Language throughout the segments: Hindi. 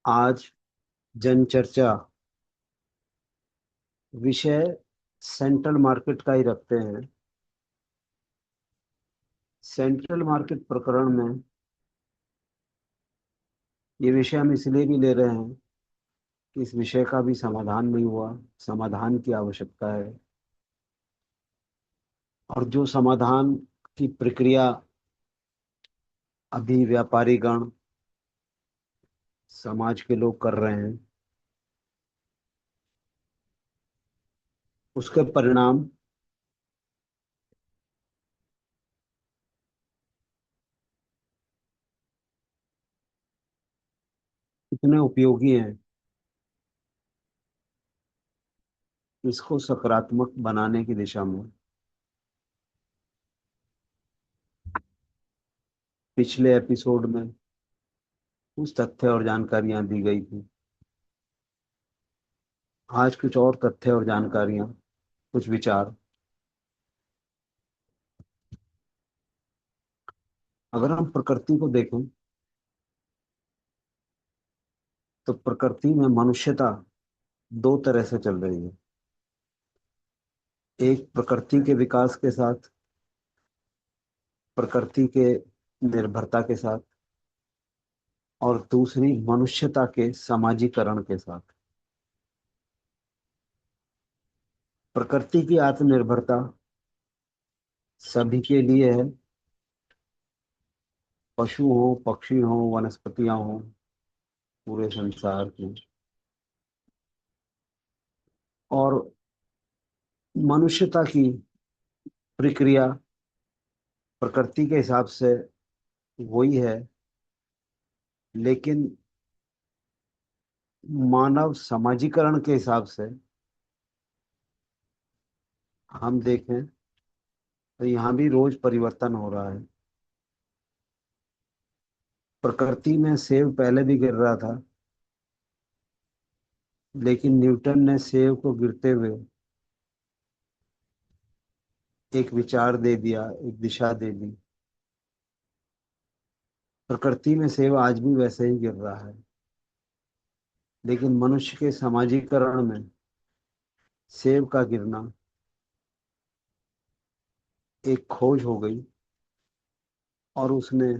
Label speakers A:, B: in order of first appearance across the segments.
A: आज जन चर्चा विषय सेंट्रल मार्केट का ही रखते हैं। सेंट्रल मार्केट प्रकरण में ये विषय हम इसलिए भी ले रहे हैं कि इस विषय का भी समाधान नहीं हुआ। समाधान की आवश्यकता है और जो समाधान की प्रक्रिया अभी व्यापारी गण, समाज के लोग कर रहे हैं, उसके परिणाम इतने उपयोगी हैं। इसको सकारात्मक बनाने की दिशा में पिछले एपिसोड में कुछ तथ्य और जानकारियां दी गई थी। आज कुछ और तथ्य और जानकारियां, कुछ विचार। अगर हम प्रकृति को देखें तो प्रकृति में मनुष्यता दो तरह से चल रही है। एक प्रकृति के विकास के साथ, प्रकृति के निर्भरता के साथ, और दूसरी मनुष्यता के समाजीकरण के साथ। प्रकृति की आत्मनिर्भरता सभी के लिए है, पशु हो, पक्षी हो, वनस्पतियां हो, पूरे संसार की। और मनुष्यता की प्रक्रिया प्रकृति के हिसाब से वही है, लेकिन मानव समाजीकरण के हिसाब से हम देखें तो यहाँ भी रोज परिवर्तन हो रहा है। प्रकृति में सेब पहले भी गिर रहा था, लेकिन न्यूटन ने सेब को गिरते हुए एक विचार दे दिया, एक दिशा दे दी। प्रकृति में सेब आज भी वैसे ही गिर रहा है, लेकिन मनुष्य के समाजीकरण में सेब का गिरना एक खोज हो गई और उसने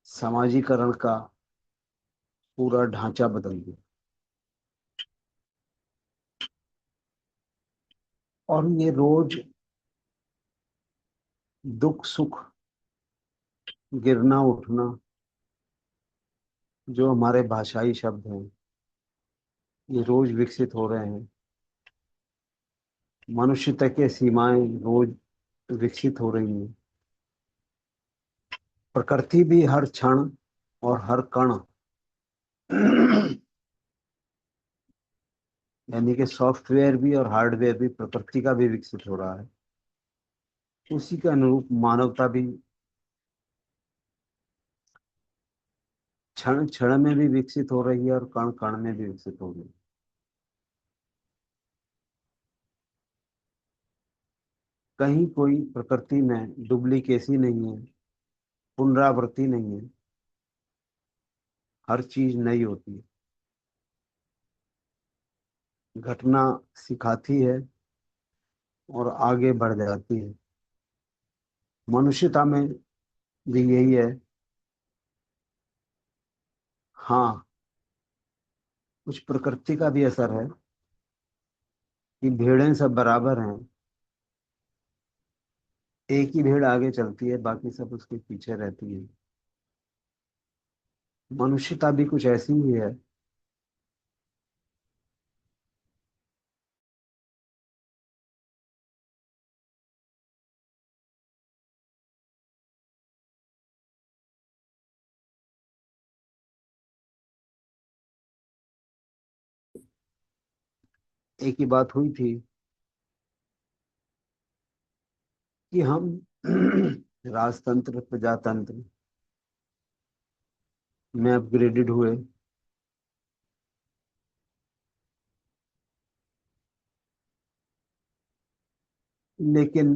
A: समाजीकरण का पूरा ढांचा बदल दिया। और ये रोज दुख सुख, गिरना उठना, जो हमारे भाषाई शब्द हैं, ये रोज विकसित हो रहे हैं। मनुष्यता की सीमाएं रोज विकसित हो रही हैं। प्रकृति भी हर क्षण और हर कण यानी कि सॉफ्टवेयर भी और हार्डवेयर भी प्रकृति का भी विकसित हो रहा है। उसी के अनुरूप मानवता भी क्षण क्षण में भी विकसित हो रही है और कण कण में भी विकसित हो रही है। कहीं कोई प्रकृति में डुप्लीकेसी नहीं है, पुनरावृत्ति नहीं है। हर चीज नई होती है। घटना सिखाती है और आगे बढ़ जाती है। मनुष्यता में भी यही है। हाँ, कुछ प्रकृति का भी असर है कि भेड़ें सब बराबर हैं, एक ही भेड़ आगे चलती है, बाकी सब उसके पीछे रहती है। मनुष्यता भी कुछ ऐसी ही है। एक ही बात हुई थी कि हम राजतंत्र, प्रजातंत्र में अपग्रेडेड हुए, लेकिन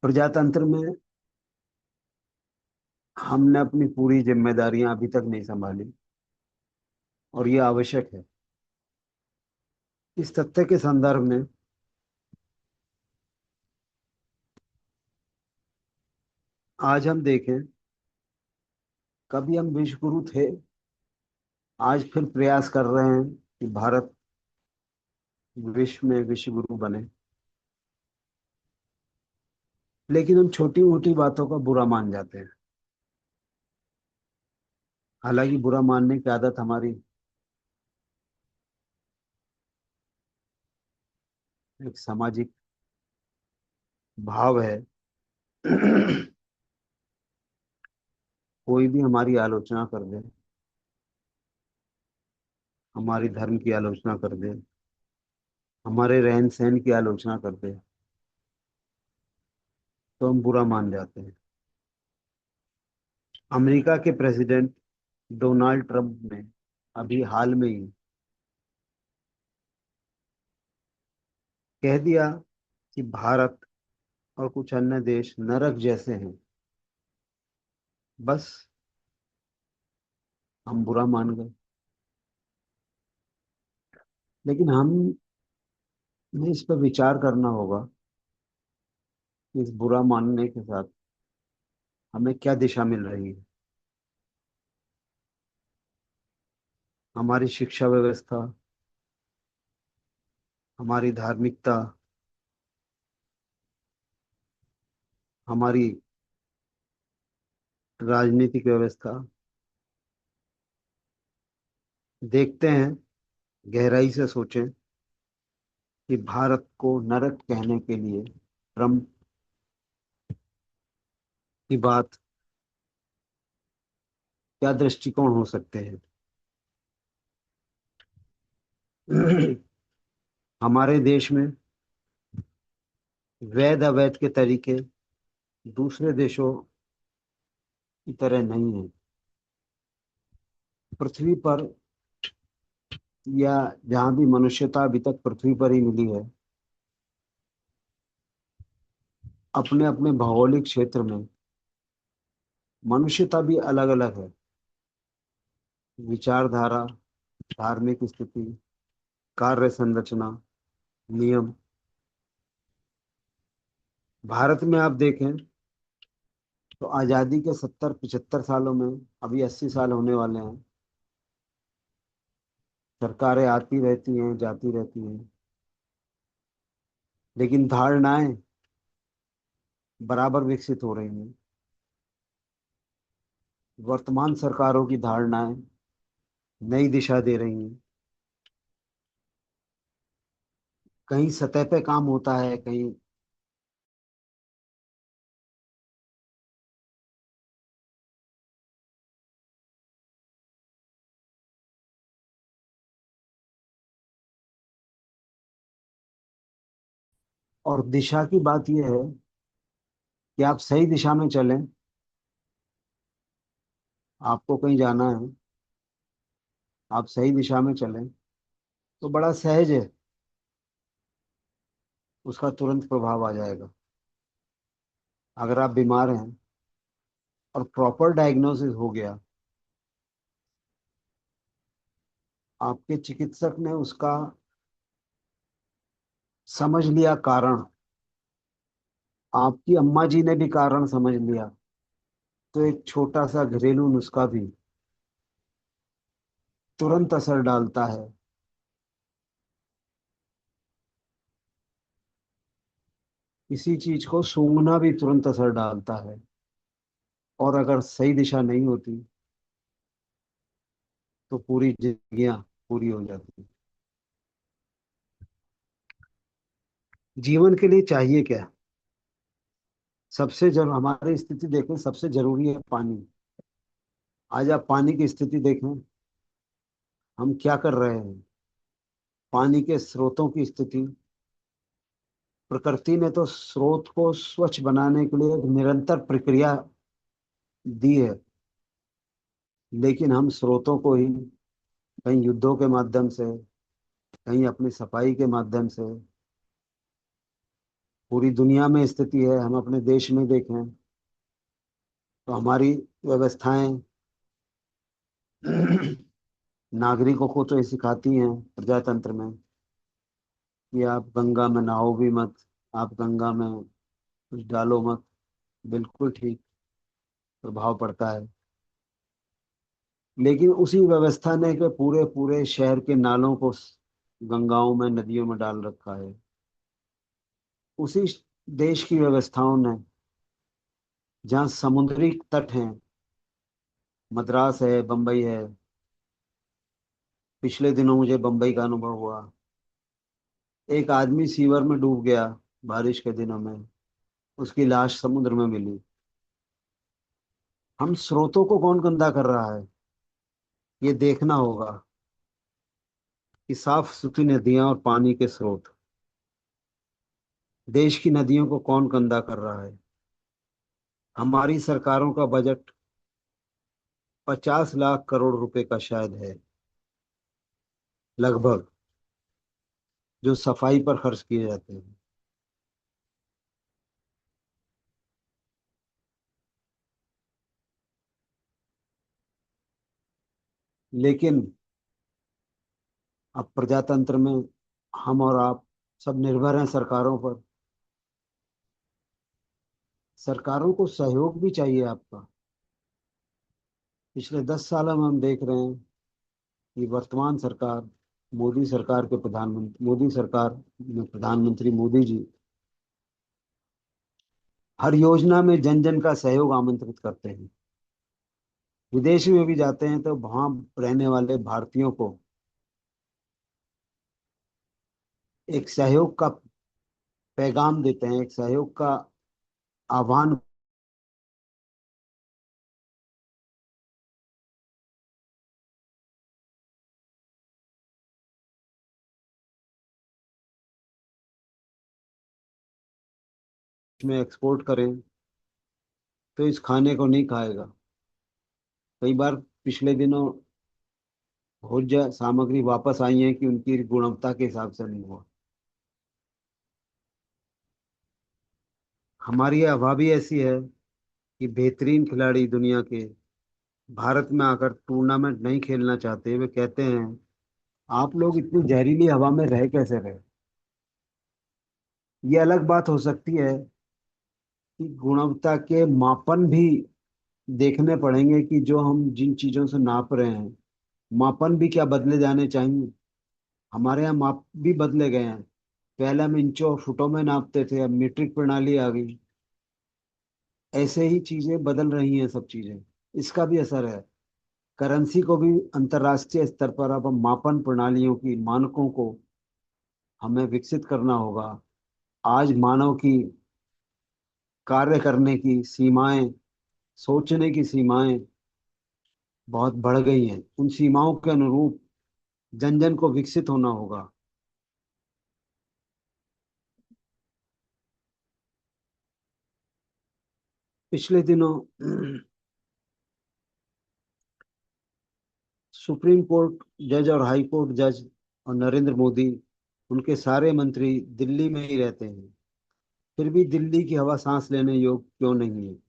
A: प्रजातंत्र में हमने अपनी पूरी जिम्मेदारियां अभी तक नहीं संभाली, और ये आवश्यक है। इस तथ्य के संदर्भ में आज हम देखें, कभी हम विश्व गुरु थे, आज फिर प्रयास कर रहे हैं कि भारत विश्व में विश्व गुरु बने, लेकिन हम छोटी मोटी बातों का बुरा मान जाते हैं। हालांकि बुरा मानने की आदत हमारी एक सामाजिक भाव है। कोई भी हमारी आलोचना कर दे, हमारी धर्म की आलोचना कर दे, हमारे रहन सहन की आलोचना कर दे, तो हम बुरा मान जाते हैं। अमेरिका के प्रेसिडेंट डोनाल्ड ट्रंप ने अभी हाल में ही कह दिया कि भारत और कुछ अन्य देश नरक जैसे हैं। बस हम बुरा मान गए। लेकिन हमें इस पर विचार करना होगा कि इस बुरा मानने के साथ हमें क्या दिशा मिल रही है। हमारी शिक्षा व्यवस्था, हमारी धार्मिकता, हमारी राजनीतिक व्यवस्था, देखते हैं, गहराई से सोचें कि भारत को नरक कहने के लिए ट्रंप की बात क्या दृष्टिकोण हो सकते हैं। हमारे देश में वैध अवैध के तरीके दूसरे देशों की तरह नहीं है। पृथ्वी पर, या जहां भी मनुष्यता अभी तक पृथ्वी पर ही मिली है, अपने अपने भौगोलिक क्षेत्र में मनुष्यता भी अलग अलग है। विचारधारा, धार्मिक स्थिति, कार्य संरचना, नियम। भारत में आप देखें तो आजादी के 70-75 सालों में, अभी 80 साल होने वाले हैं, सरकारें आती रहती हैं, जाती रहती हैं, लेकिन धारणाएं बराबर विकसित हो रही हैं। वर्तमान सरकारों की धारणाएं नई दिशा दे रही हैं। कहीं सतह पे काम होता है, कहीं और दिशा की बात यह है कि आप सही दिशा में चलें। आपको कहीं जाना है, आप सही दिशा में चलें तो बड़ा सहज है, उसका तुरंत प्रभाव आ जाएगा। अगर आप बीमार हैं और प्रॉपर डायग्नोसिस हो गया, आपके चिकित्सक ने उसका समझ लिया कारण, आपकी अम्मा जी ने भी कारण समझ लिया, तो एक छोटा सा घरेलू नुस्खा भी तुरंत असर डालता है। इसी चीज को सूंघना भी तुरंत असर डालता है, और अगर सही दिशा नहीं होती तो पूरी जिंदगियां पूरी हो जाती। जीवन के लिए चाहिए क्या? सबसे जरूर हमारी स्थिति देखें, सबसे जरूरी है पानी। आज आप पानी की स्थिति देखें, हम क्या कर रहे हैं। पानी के स्रोतों की स्थिति, प्रकृति ने तो स्रोत को स्वच्छ बनाने के लिए एक निरंतर प्रक्रिया दी है, लेकिन हम स्रोतों को ही कहीं युद्धों के माध्यम से, कहीं अपनी सफाई के माध्यम से, पूरी दुनिया में स्थिति है, हम अपने देश में देखें तो हमारी व्यवस्थाएं नागरिकों को तो ये सिखाती हैं प्रजातंत्र में कि आप गंगा में नहाओ भी मत, आप गंगा में कुछ डालो मत। बिल्कुल ठीक प्रभाव पड़ता है। लेकिन उसी व्यवस्था ने के पूरे पूरे शहर के नालों को गंगाओं में नदियों में डाल रखा है। उसी देश की व्यवस्थाओं ने, जहाँ समुद्री तट हैं, मद्रास है, बंबई है। पिछले दिनों मुझे बंबई का अनुभव हुआ। एक आदमी सीवर में डूब गया बारिश के दिनों में, उसकी लाश समुद्र में मिली। हम स्रोतों को कौन गंदा कर रहा है, ये देखना होगा कि साफ सुथरी नदियां और पानी के स्रोत, देश की नदियों को कौन गंदा कर रहा है। हमारी सरकारों का बजट 50 लाख करोड़ रुपए का शायद है, लगभग, जो सफाई पर खर्च किए जाते हैं। लेकिन अब प्रजातंत्र में हम और आप सब निर्भर हैं सरकारों पर। सरकारों को सहयोग भी चाहिए आपका। पिछले 10 सालों में हम देख रहे हैं कि वर्तमान सरकार, मोदी सरकार में प्रधानमंत्री मोदी जी हर योजना में जन जन का सहयोग आमंत्रित करते हैं। विदेश में भी जाते हैं तो वहां रहने वाले भारतीयों को एक सहयोग का पैगाम देते हैं, एक सहयोग का आह्वान में एक्सपोर्ट करें, तो इस खाने को नहीं खाएगा। कई बार पिछले दिनों भोज्य सामग्री वापस आई है कि उनकी गुणवत्ता के हिसाब से नहीं हुआ। हमारी आबादी ऐसी है कि बेहतरीन खिलाड़ी दुनिया के भारत में आकर टूर्नामेंट नहीं खेलना चाहते। वे कहते हैं, आप लोग इतनी जहरीली हवा में रह कैसे रहे। ये अलग बात हो सकती है कि गुणवत्ता के मापन भी देखने पड़ेंगे कि जो हम जिन चीजों से नाप रहे हैं, मापन भी क्या बदले जाने चाहिए। हमारे यहाँ माप भी बदले गए हैं। पहले हम इंचों और फुटों में नापते थे, अब मीट्रिक प्रणाली आ गई। ऐसे ही चीजें बदल रही हैं, सब चीजें। इसका भी असर है। करेंसी को भी अंतर्राष्ट्रीय स्तर पर अब हम मापन प्रणालियों की मानकों को हमें विकसित करना होगा। आज मानव की कार्य करने की सीमाएं, सोचने की सीमाएं बहुत बढ़ गई हैं। उन सीमाओं के अनुरूप जन जन को विकसित होना होगा। पिछले दिनों सुप्रीम कोर्ट जज और हाई कोर्ट जज और नरेंद्र मोदी, उनके सारे मंत्री दिल्ली में ही रहते हैं। फिर भी दिल्ली की हवा सांस लेने योग्य क्यों नहीं है।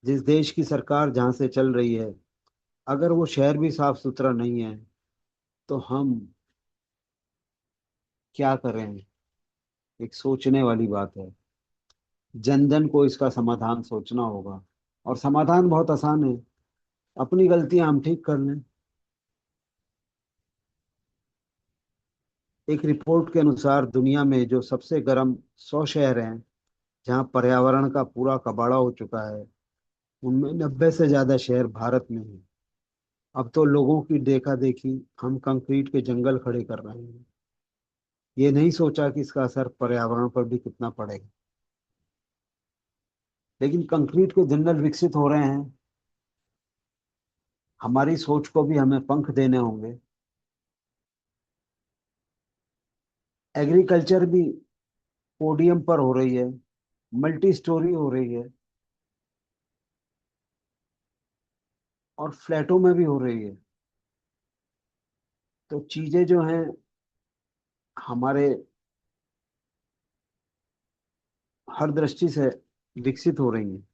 A: जिस देश की सरकार जहां से चल रही है, अगर वो शहर भी साफ सुथरा नहीं है, तो हम क्या करें। एक सोचने वाली बात है। जन जन को इसका समाधान सोचना होगा। और समाधान बहुत आसान है। अपनी गलतियां हम ठीक कर लें। एक रिपोर्ट के अनुसार दुनिया में जो सबसे गर्म 100 शहर हैं, जहां पर्यावरण का पूरा कबाड़ा हो चुका है, उनमें 90 से ज्यादा शहर भारत में हैं। अब तो लोगों की देखा देखी हम कंक्रीट के जंगल खड़े कर रहे हैं। ये नहीं सोचा कि इसका असर पर्यावरण पर भी कितना पड़ेगा। लेकिन कंक्रीट के जंगल विकसित हो रहे हैं। हमारी सोच को भी हमें पंख देने होंगे। एग्रीकल्चर भी पोडियम पर हो रही है, मल्टी स्टोरी हो रही है, और फ्लैटों में भी हो रही है। तो चीजें जो हैं हमारे हर दृष्टि से विकसित हो रही हैं।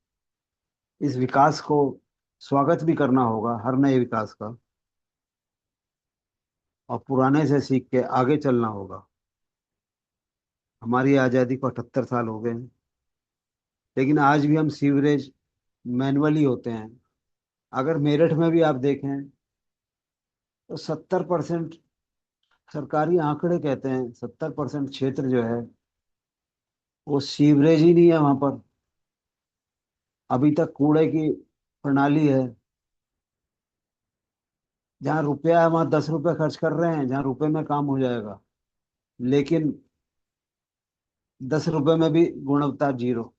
A: इस विकास को स्वागत भी करना होगा हर नए विकास का, और पुराने से सीख के आगे चलना होगा। हमारी आज़ादी को 78 साल हो गए हैं, लेकिन आज भी हम सीवरेज मैनुअली होते हैं। अगर मेरठ में भी आप देखें तो 70%, सरकारी आंकड़े कहते हैं 70% क्षेत्र जो है वो सीवरेज ही नहीं है वहां पर। अभी तक कूड़े की प्रणाली है। जहाँ रुपया है वहां 10 रुपये खर्च कर रहे हैं, जहाँ रुपए में काम हो जाएगा, लेकिन 10 रुपए में भी गुणवत्ता जीरो।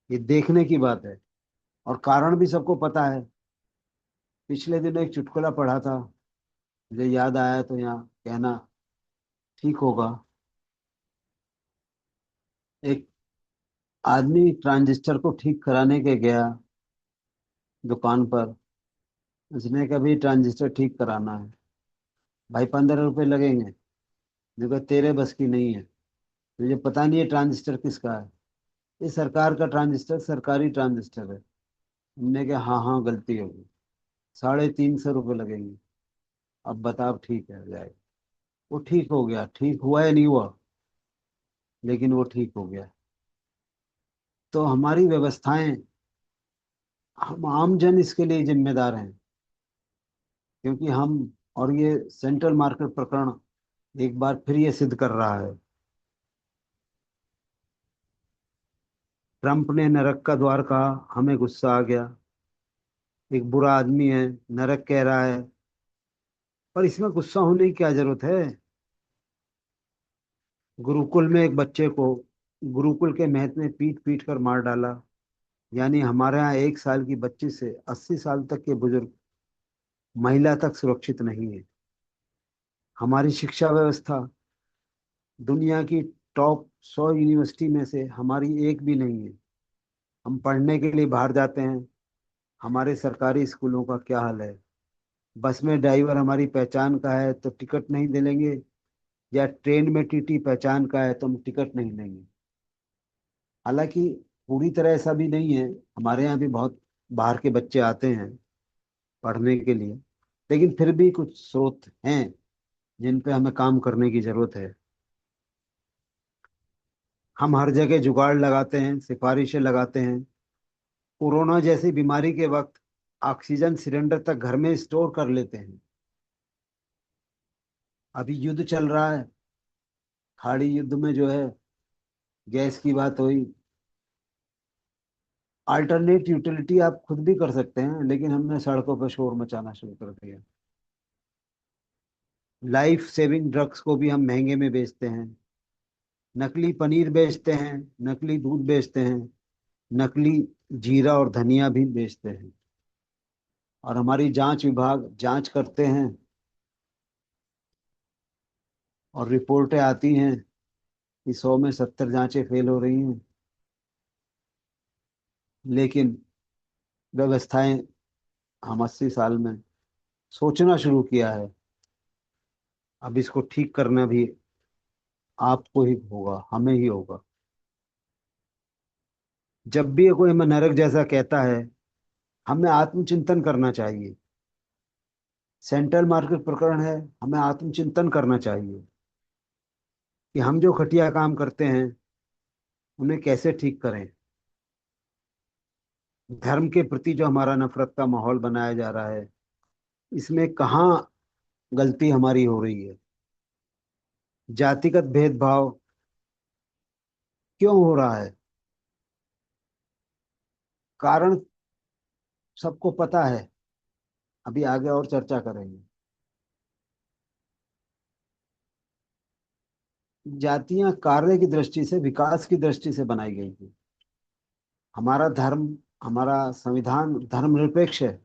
A: ये देखने की बात है, और कारण भी सबको पता है। पिछले दिन एक चुटकुला पढ़ा था, मुझे याद आया तो यहाँ कहना ठीक होगा। एक आदमी ट्रांजिस्टर को ठीक कराने के गया दुकान पर। उसने कहा भी ट्रांजिस्टर ठीक कराना है भाई, 15 रुपए लगेंगे। जो कहा तेरे बस की नहीं है, तुझे पता नहीं है ट्रांजिस्टर किसका है। ये सरकार का ट्रांजिस्टर, सरकारी ट्रांजिस्टर है। हमने कहा हाँ हाँ गलती होगी, 350 रुपये लगेंगे। अब बता, अब ठीक है जाए। वो ठीक हो गया, ठीक हुआ या नहीं हुआ, लेकिन वो ठीक हो गया। तो हमारी व्यवस्थाएं, हम आम जन इसके लिए जिम्मेदार हैं, क्योंकि हम, और ये सेंट्रल मार्केट प्रकरण एक बार फिर ये सिद्ध कर रहा है। ट्रंप ने नरक का द्वार कहा, हमें गुस्सा आ गया। एक बुरा आदमी है, नरक कह रहा है, पर इसमें गुस्सा होने की क्या जरूरत है। गुरुकुल में एक बच्चे को गुरुकुल के महंत ने पीट पीट कर मार डाला। यानी हमारे यहाँ 1 साल की बच्ची से 80 साल तक के बुजुर्ग, महिला तक सुरक्षित नहीं है। हमारी शिक्षा व्यवस्था दुनिया की टॉप 100 यूनिवर्सिटी में से हमारी एक भी नहीं है। हम पढ़ने के लिए बाहर जाते हैं, हमारे सरकारी स्कूलों का क्या हाल है। बस में ड्राइवर हमारी पहचान का है तो टिकट नहीं दिलेंगे, या ट्रेन में टीटी पहचान का है तो हम टिकट नहीं लेंगे। हालांकि पूरी तरह ऐसा भी नहीं है, हमारे यहाँ भी बहुत बाहर के बच्चे आते हैं पढ़ने के लिए, लेकिन फिर भी कुछ स्रोत हैं जिन पे हमें काम करने की जरूरत है। हम हर जगह जुगाड़ लगाते हैं, सिफारिशें लगाते हैं। कोरोना जैसी बीमारी के वक्त ऑक्सीजन सिलेंडर तक घर में स्टोर कर लेते हैं। अभी युद्ध चल रहा है, खाड़ी युद्ध में जो है गैस की बात हुई। अल्टरनेट यूटिलिटी आप खुद भी कर सकते हैं, लेकिन हमने सड़कों पर शोर मचाना शुरू कर दिया। लाइफ सेविंग ड्रग्स को भी हम महंगे में बेचते हैं। नकली पनीर बेचते हैं, नकली दूध बेचते हैं, नकली जीरा और धनिया भी बेचते हैं। और हमारी जांच विभाग जांच करते हैं, और रिपोर्टें आती हैं कि 100 में 70 जांचें फेल हो रही हैं। लेकिन व्यवस्थाएं, हम 80 साल में सोचना शुरू किया है। अब इसको ठीक करना भी आपको ही होगा, हमें ही होगा। जब भी ये कोई हमें नरक जैसा कहता है, हमें आत्मचिंतन करना चाहिए। सेंट्रल मार्केट प्रकरण है, हमें आत्मचिंतन करना चाहिए कि हम जो घटिया काम करते हैं उन्हें कैसे ठीक करें। धर्म के प्रति जो हमारा नफरत का माहौल बनाया जा रहा है, इसमें कहाँ गलती हमारी हो रही है। जातिगत भेदभाव क्यों हो रहा है, कारण सबको पता है। अभी आगे और चर्चा करेंगे। जातियां कार्य की दृष्टि से, विकास की दृष्टि से बनाई गई थी। हमारा धर्म, हमारा संविधान धर्मनिरपेक्ष है,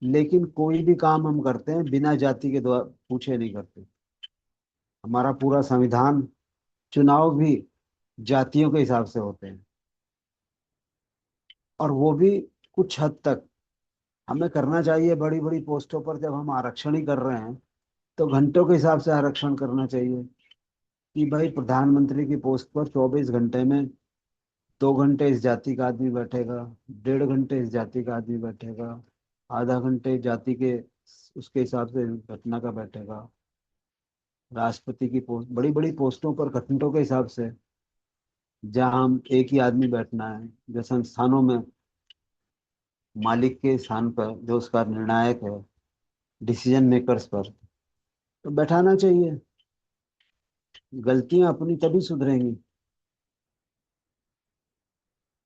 A: लेकिन कोई भी काम हम करते हैं बिना जाति के द्वारा पूछे नहीं करते। हमारा पूरा संविधान, चुनाव भी जातियों के हिसाब से होते हैं, और वो भी कुछ हद तक हमें करना चाहिए। बड़ी बड़ी पोस्टों पर जब हम आरक्षण ही कर रहे हैं तो घंटों के हिसाब से आरक्षण करना चाहिए, कि भाई प्रधानमंत्री की पोस्ट पर 24 घंटे में 2 घंटे इस जाति का आदमी बैठेगा, 1.5 घंटे इस जाति का आदमी बैठेगा, आधा घंटे जाति के उसके हिसाब से घटना का बैठेगा। राष्ट्रपति की पोस्ट, बड़ी बड़ी पोस्टों पर घंटों के हिसाब से, जहाँ हम एक ही आदमी बैठना है। जो संस्थानों में मालिक के स्थान पर जो उसका निर्णायक है, डिसीजन मेकर्स पर, तो बैठाना चाहिए। गलतियां अपनी तभी सुधरेंगी।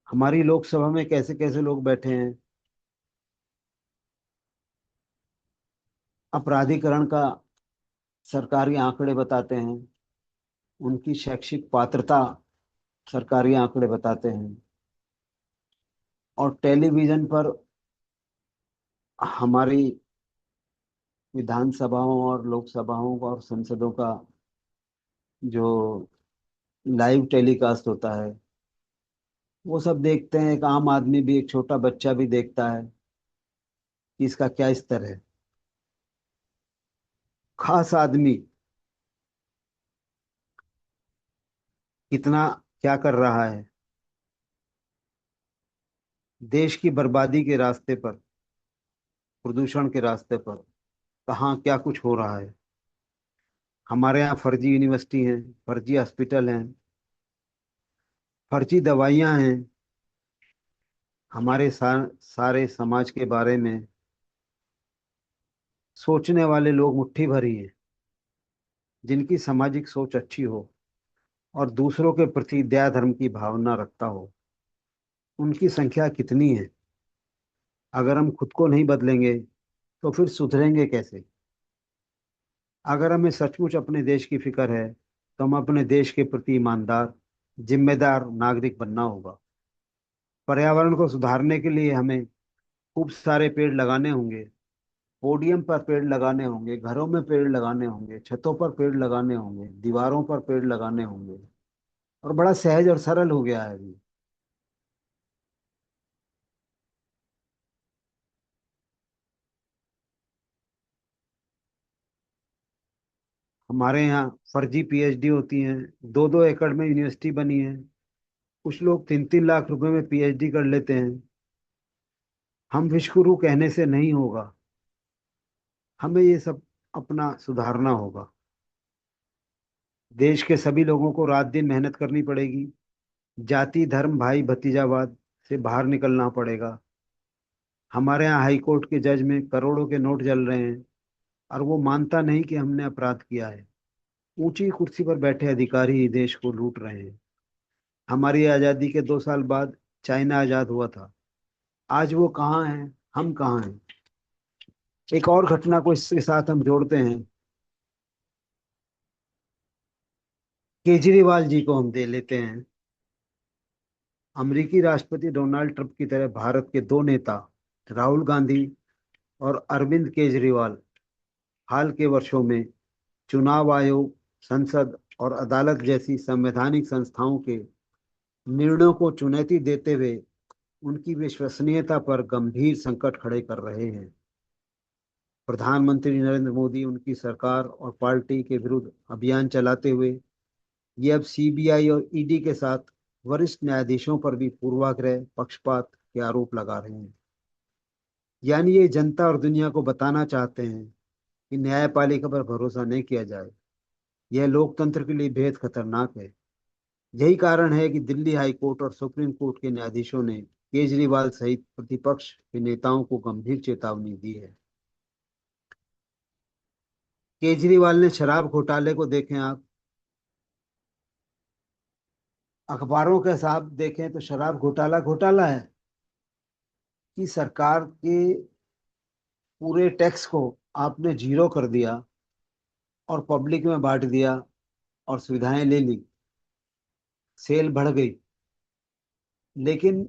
A: हमारी लोकसभा में कैसे कैसे लोग बैठे हैं। अपराधीकरण का सरकारी आंकड़े बताते हैं, उनकी शैक्षिक पात्रता सरकारी आंकड़े बताते हैं, और टेलीविजन पर हमारी विधानसभाओं और लोकसभाओं और संसदों का जो लाइव टेलीकास्ट होता है, वो सब देखते हैं। एक आम आदमी भी, एक छोटा बच्चा भी देखता है कि इसका क्या स्तर है। खास आदमी कितना क्या कर रहा है देश की बर्बादी के रास्ते पर, प्रदूषण के रास्ते पर, कहाँ क्या कुछ हो रहा है। हमारे यहाँ फर्जी यूनिवर्सिटी हैं, फर्जी हॉस्पिटल हैं, फर्जी दवाइयाँ हैं। हमारे सारे समाज के बारे में सोचने वाले लोग मुट्ठी भर ही हैं, जिनकी सामाजिक सोच अच्छी हो और दूसरों के प्रति दया धर्म की भावना रखता हो। उनकी संख्या कितनी है? अगर हम खुद को नहीं बदलेंगे तो फिर सुधरेंगे कैसे? अगर हमें सचमुच अपने देश की फिक्र है तो हम अपने देश के प्रति ईमानदार, जिम्मेदार नागरिक बनना होगा। पर्यावरण को सुधारने के लिए हमें खूब सारे पेड़ लगाने होंगे। पोडियम पर पेड़ लगाने होंगे, घरों में पेड़ लगाने होंगे, छतों पर पेड़ लगाने होंगे, दीवारों पर पेड़ लगाने होंगे। और बड़ा सहज और सरल हो गया है अभी। हमारे यहाँ फर्जी पीएचडी होती हैं, 2-2 एकड़ में यूनिवर्सिटी बनी है। कुछ लोग 3-3 लाख रुपए में पीएचडी कर लेते हैं। हम विश्वगुरु कहने से नहीं होगा, हमें ये सब अपना सुधारना होगा। देश के सभी लोगों को रात दिन मेहनत करनी पड़ेगी। जाति धर्म भाई भतीजावाद से बाहर निकलना पड़ेगा। हमारे यहाँ हाई कोर्ट के जज में करोड़ों के नोट जल रहे हैं, और वो मानता नहीं कि हमने अपराध किया है। ऊंची कुर्सी पर बैठे अधिकारी ही देश को लूट रहे हैं। हमारी आज़ादी के 2 साल बाद चाइना आज़ाद हुआ था। आज वो कहाँ है, हम कहाँ हैं? एक और घटना को इसके साथ हम जोड़ते हैं। केजरीवाल जी को हम दे लेते हैं। अमेरिकी राष्ट्रपति डोनाल्ड ट्रंप की तरह भारत के 2 नेता, राहुल गांधी और अरविंद केजरीवाल, हाल के वर्षों में चुनाव आयोग, संसद और अदालत जैसी संवैधानिक संस्थाओं के निर्णयों को चुनौती देते हुए उनकी विश्वसनीयता पर गंभीर संकट खड़े कर रहे हैं। प्रधानमंत्री नरेंद्र मोदी उनकी सरकार और पार्टी के विरुद्ध अभियान चलाते हुए ये अब सीबीआई और ईडी के साथ वरिष्ठ न्यायाधीशों पर भी पूर्वाग्रह, पक्षपात के आरोप लगा रहे हैं। यानी ये जनता और दुनिया को बताना चाहते हैं कि न्यायपालिका पर भरोसा नहीं किया जाए। यह लोकतंत्र के लिए बेहद खतरनाक है। यही कारण है कि दिल्ली हाई कोर्ट और सुप्रीम कोर्ट के न्यायाधीशों ने केजरीवाल सहित प्रतिपक्ष के नेताओं को गंभीर चेतावनी दी है। केजरीवाल ने शराब घोटाले को देखें आप, अखबारों के साथ देखें तो शराब घोटाला घोटाला है कि सरकार के पूरे टैक्स को आपने जीरो कर दिया और पब्लिक में बांट दिया और सुविधाएं ले ली, सेल बढ़ गई। लेकिन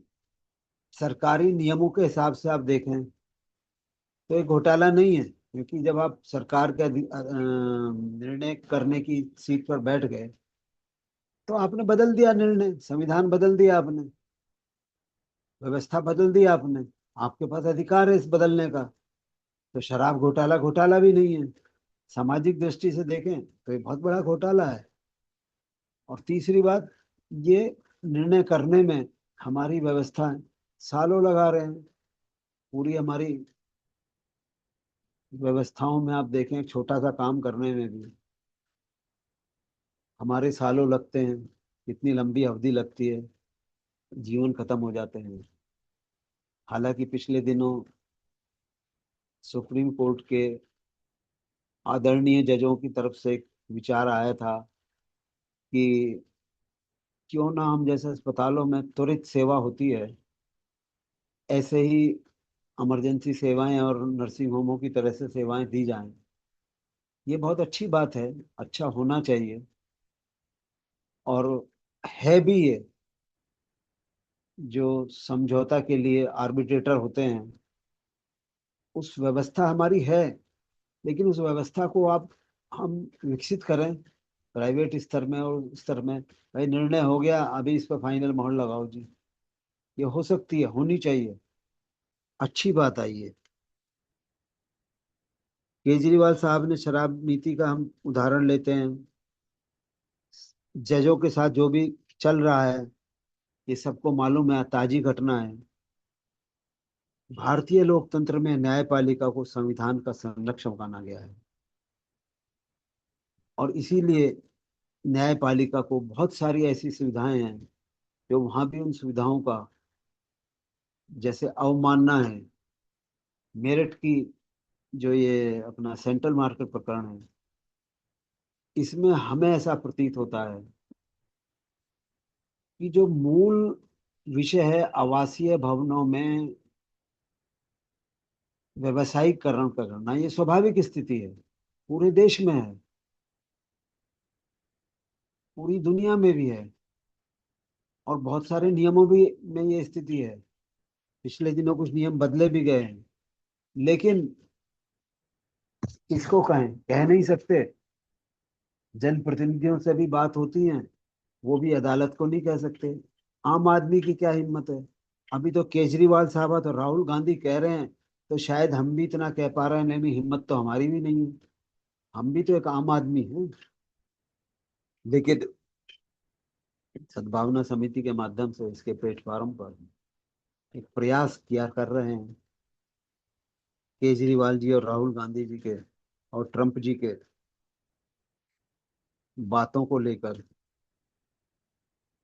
A: सरकारी नियमों के हिसाब से आप देखें तो ये घोटाला नहीं है, क्योंकि जब आप सरकार के निर्णय करने की सीट पर बैठ गए तो आपने बदल दिया निर्णय, संविधान बदल दिया आपने, व्यवस्था बदल दी आपने। आपके पास अधिकार है इस बदलने का। तो शराब घोटाला घोटाला भी नहीं है। सामाजिक दृष्टि से देखें तो ये बहुत बड़ा घोटाला है। और तीसरी बात, ये निर्णय करने में हमारी व्यवस्था सालों लगा रहे हैं। पूरी हमारी व्यवस्थाओं में आप देखें, एक छोटा सा काम करने में भी हमारे सालों लगते हैं, कितनी लंबी अवधि लगती है, जीवन खत्म हो जाते हैं। हालांकि पिछले दिनों सुप्रीम कोर्ट के आदरणीय जजों की तरफ से एक विचार आया था कि क्यों ना हम जैसे अस्पतालों में त्वरित सेवा होती है, ऐसे ही इमरजेंसी सेवाएं और नर्सिंग होमों की तरह से सेवाएं दी जाएं। ये बहुत अच्छी बात है, अच्छा होना चाहिए। और है भी ये, जो समझौता के लिए आर्बिट्रेटर होते हैं, उस व्यवस्था हमारी है। लेकिन उस व्यवस्था को आप हम विकसित करें प्राइवेट स्तर में और स्तर में। भाई निर्णय हो गया, अभी इस पर फाइनल मोहर लगाओ जी, ये हो सकती है, होनी चाहिए, अच्छी बात आई है। केजरीवाल साहब ने शराब नीति का हम उदाहरण लेते हैं, जजों के साथ जो भी चल रहा है, ये सबको मालूम है, ताजी घटना है। भारतीय लोकतंत्र में न्यायपालिका को संविधान का संरक्षक माना गया है, और इसीलिए न्यायपालिका को बहुत सारी ऐसी सुविधाएं हैं जो वहां भी उन सुविधाओं का, जैसे अवमानना है, मेरठ की जो ये अपना सेंट्रल मार्केट प्रकरण है, इसमें हमें ऐसा प्रतीत होता है कि जो मूल विषय है आवासीय भवनों में व्यवसायीकरण करना, ये स्वाभाविक स्थिति है, पूरे देश में है, पूरी दुनिया में भी है, और बहुत सारे नियमों भी में ये स्थिति है। पिछले दिनों कुछ नियम बदले भी गए हैं, लेकिन किसको कहें, कह नहीं सकते। जनप्रतिनिधियों से भी बात होती है, वो भी अदालत को नहीं कह सकते। आम आदमी की क्या हिम्मत है। अभी तो केजरीवाल साहब तो राहुल गांधी कह रहे हैं, तो शायद हम भी इतना कह पा रहे हैं, नहीं हिम्मत तो हमारी भी नहीं है, हम भी तो एक आम आदमी हैं। लेकिन सद्भावना समिति के माध्यम से इसके प्लेटफॉर्म पर एक प्रयास किया कर रहे हैं केजरीवाल जी और राहुल गांधी जी के और ट्रंप जी के बातों को लेकर।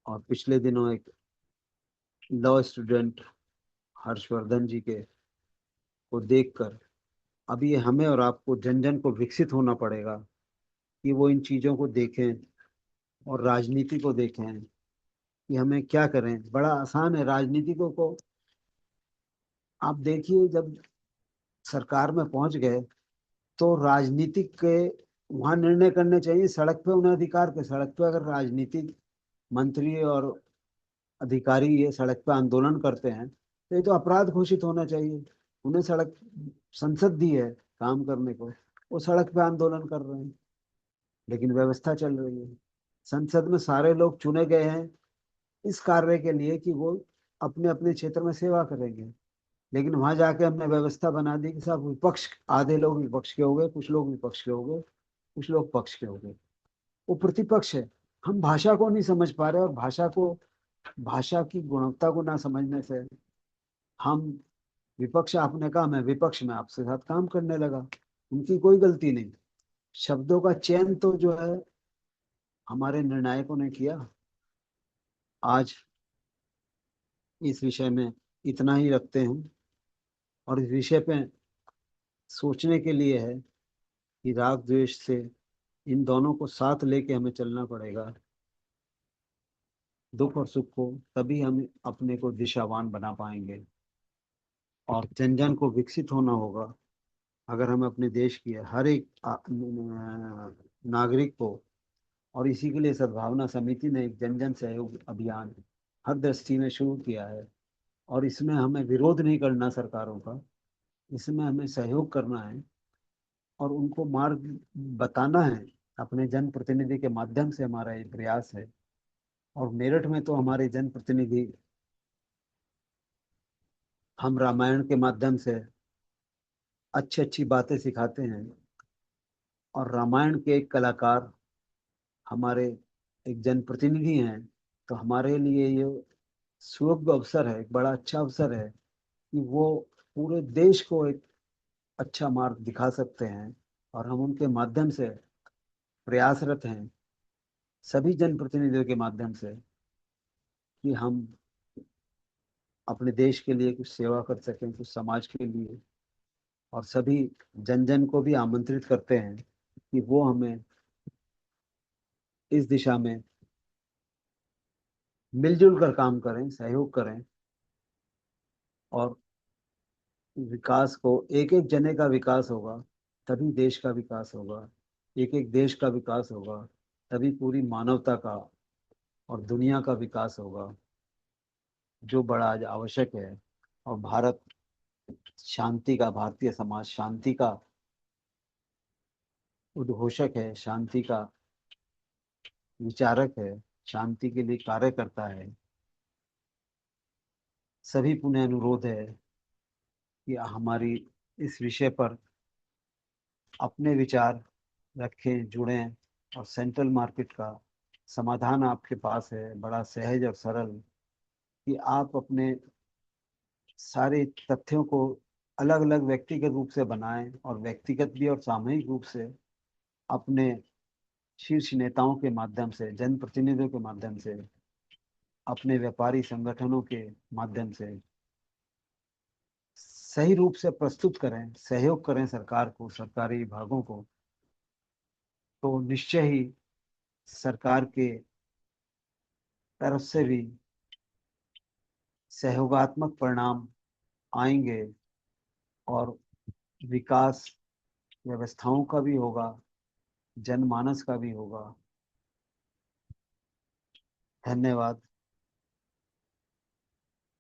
A: और पिछले दिनों एक लॉ स्टूडेंट हर्षवर्धन जी के को देखकर, अब ये हमें और आपको जन जन को विकसित होना पड़ेगा कि वो इन चीजों को देखें और राजनीति को देखें कि हमें क्या करें। बड़ा आसान है राजनीति को आप देखिए, जब सरकार में पहुंच गए तो राजनीतिक के वहां निर्णय करने चाहिए, सड़क पे उन्हें अधिकार के, सड़क पे अगर राजनीतिक मंत्री और अधिकारी ये सड़क पे आंदोलन करते हैं तो ये तो अपराध घोषित होना चाहिए। उन्हें सड़क, संसद दी है काम करने को, वो सड़क पे आंदोलन कर रहे हैं, लेकिन व्यवस्था चल रही है। संसद में सारे लोग चुने गए हैं इस कार्य के लिए कि वो अपने अपने क्षेत्र में सेवा करेंगे, लेकिन वहां जाके हमने व्यवस्था बना दी कि सब विपक्ष, आधे लोग विपक्ष के हो गए, कुछ लोग विपक्ष के हो गए, कुछ लोग पक्ष के हो गए, वो प्रतिपक्ष है। हम भाषा को नहीं समझ पा रहे, और भाषा को, भाषा की गुणवत्ता को ना समझने से हम विपक्ष, आपने कहा मैं विपक्ष में आपके साथ काम करने लगा, उनकी कोई गलती नहीं। शब्दों का चयन तो जो है हमारे निर्णायकों ने किया। आज इस विषय में इतना ही रखते हैं, और इस विषय पे सोचने के लिए है कि राग द्वेष से इन दोनों को साथ लेके हमें चलना पड़ेगा, दुख और सुख को, तभी हम अपने को दिशावान बना पाएंगे। और जन जन को विकसित होना होगा। अगर हम अपने देश की हर एक नागरिक को, और इसी के लिए सद्भावना समिति ने एक जन जन सहयोग अभियान हर दृष्टि में शुरू किया है, और इसमें हमें विरोध नहीं करना सरकारों का, इसमें हमें सहयोग करना है और उनको मार्ग बताना है। अपने जनप्रतिनिधि के माध्यम से हमारा ये प्रयास है। और मेरठ में तो हमारे जनप्रतिनिधि, हम रामायण के माध्यम से अच्छी अच्छी बातें सिखाते हैं, और रामायण के एक कलाकार हमारे एक जनप्रतिनिधि हैं, तो हमारे लिए ये शुभ अवसर है, एक बड़ा अच्छा अवसर है कि वो पूरे देश को एक अच्छा मार्ग दिखा सकते हैं। और हम उनके माध्यम से प्रयासरत हैं, सभी जनप्रतिनिधियों के माध्यम से, कि हम अपने देश के लिए कुछ सेवा कर सकें, कुछ समाज के लिए। और सभी जन जन को भी आमंत्रित करते हैं कि वो हमें इस दिशा में मिलजुल कर काम करें, सहयोग करें। और विकास को, एक एक जने का विकास होगा तभी देश का विकास होगा, एक एक देश का विकास होगा तभी पूरी मानवता का और दुनिया का विकास होगा, जो बड़ा आज आवश्यक है। और भारत शांति का, भारतीय समाज शांति का उद्घोषक है, शांति का विचारक है, शांति के लिए कार्य करता है। सभी पुनः अनुरोध है कि हमारी इस विषय पर अपने विचार रखें, जुड़ें। और सेंट्रल मार्केट का समाधान आपके पास है, बड़ा सहज और सरल, कि आप अपने सारे तथ्यों को अलग अलग व्यक्तिगत रूप से बनाएं, और व्यक्तिगत भी और सामूहिक रूप से अपने शीर्ष नेताओं के माध्यम से, जनप्रतिनिधियों के माध्यम से, अपने व्यापारी संगठनों के माध्यम से सही रूप से प्रस्तुत करें, सहयोग करें सरकार को, सरकारी विभागों को। तो निश्चय ही सरकार के तरफ से भी सहयोगात्मक परिणाम आएंगे, और विकास व्यवस्थाओं का भी होगा, जनमानस का भी होगा। धन्यवाद।